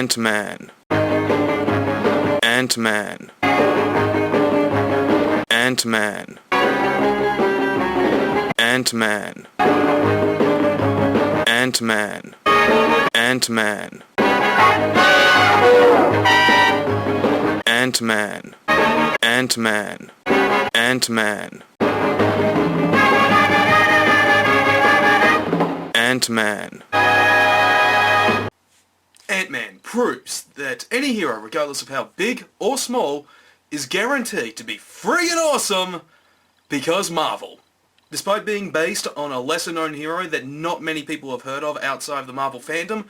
Antman. Antman. Antman. Antman. Antman. Antman. Antman. Antman. Antman. Antman. Ant-Man proves that any hero, regardless of how big or small, is guaranteed to be friggin' awesome because Marvel. Despite being based on a lesser-known hero that not many people have heard of outside of the Marvel fandom,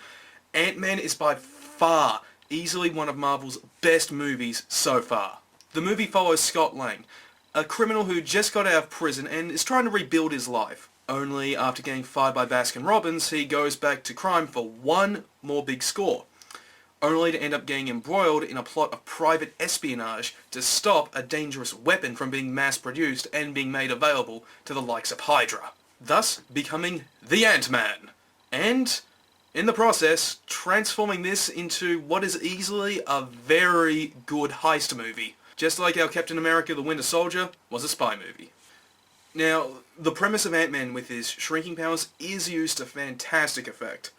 Ant-Man is by far easily one of Marvel's best movies so far. The movie follows Scott Lang, a criminal who just got out of prison and is trying to rebuild his life. Only after getting fired by Baskin-Robbins, he goes back to crime for one more big score, only to end up getting embroiled in a plot of private espionage to stop a dangerous weapon from being mass-produced and being made available to the likes of Hydra, thus becoming the Ant-Man, and, in the process, transforming this into what is easily a very good heist movie, just like how Captain America the Winter Soldier was a spy movie. Now, the premise of Ant-Man with his shrinking powers is used to fantastic effect.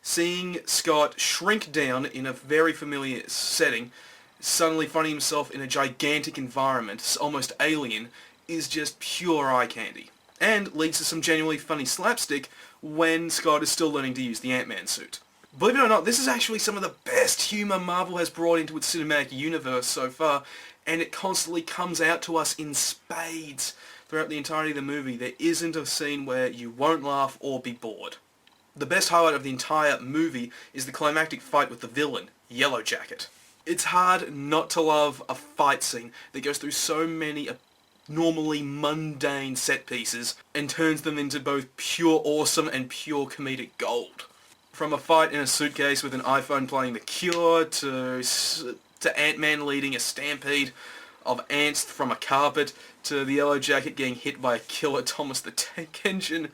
Seeing Scott shrink down in a very familiar setting, suddenly finding himself in a gigantic environment, almost alien, is just pure eye candy. And leads to some genuinely funny slapstick when Scott is still learning to use the Ant-Man suit. Believe it or not, this is actually some of the best humour Marvel has brought into its cinematic universe so far, and it constantly comes out to us in spades. Throughout the entirety of the movie, there isn't a scene where you won't laugh or be bored. The best highlight of the entire movie is the climactic fight with the villain, Yellow Jacket. It's hard not to love a fight scene that goes through so many normally mundane set pieces and turns them into both pure awesome and pure comedic gold. From a fight in a suitcase with an iPhone playing The Cure to Ant-Man leading a stampede of ants from a carpet, to the Yellow Jacket getting hit by a killer Thomas the Tank Engine.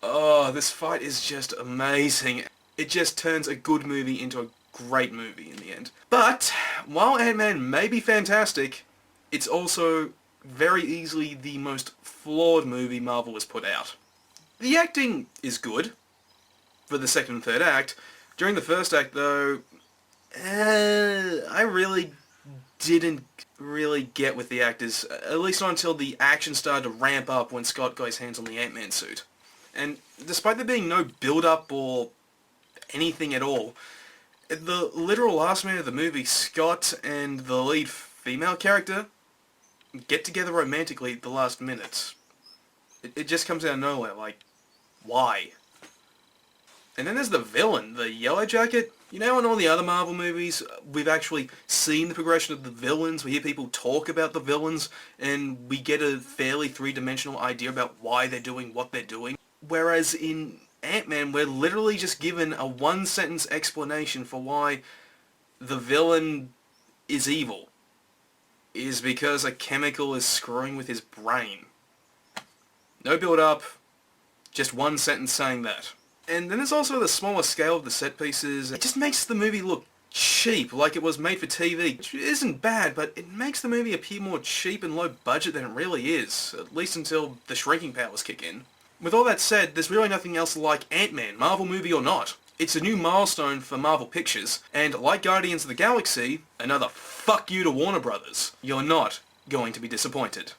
Oh, this fight is just amazing. It just turns a good movie into a great movie in the end. But, while Ant-Man may be fantastic, it's also very easily the most flawed movie Marvel has put out. The acting is good for the second and third act. During the first act, though, I really didn't get with the actors, at least not until the action started to ramp up when Scott got his hands on the Ant-Man suit. And despite there being no build-up or anything at all, the literal last minute of the movie, Scott and the lead female character get together romantically at the last minute. It just comes out of nowhere, like, why? And then there's the villain, the Yellow Jacket. You know, in all the other Marvel movies, we've actually seen the progression of the villains, we hear people talk about the villains, and we get a fairly three-dimensional idea about why they're doing what they're doing. Whereas in Ant-Man, we're literally just given a one-sentence explanation for why the villain is evil. Is because a chemical is screwing with his brain. No build-up, just one sentence saying that. And then there's also the smaller scale of the set pieces. It just makes the movie look cheap, like it was made for TV. Which isn't bad, but it makes the movie appear more cheap and low budget than it really is, at least until the shrinking powers kick in. With all that said, there's really nothing else like Ant-Man, Marvel movie or not. It's a new milestone for Marvel Pictures, and like Guardians of the Galaxy, another fuck you to Warner Brothers. You're not going to be disappointed.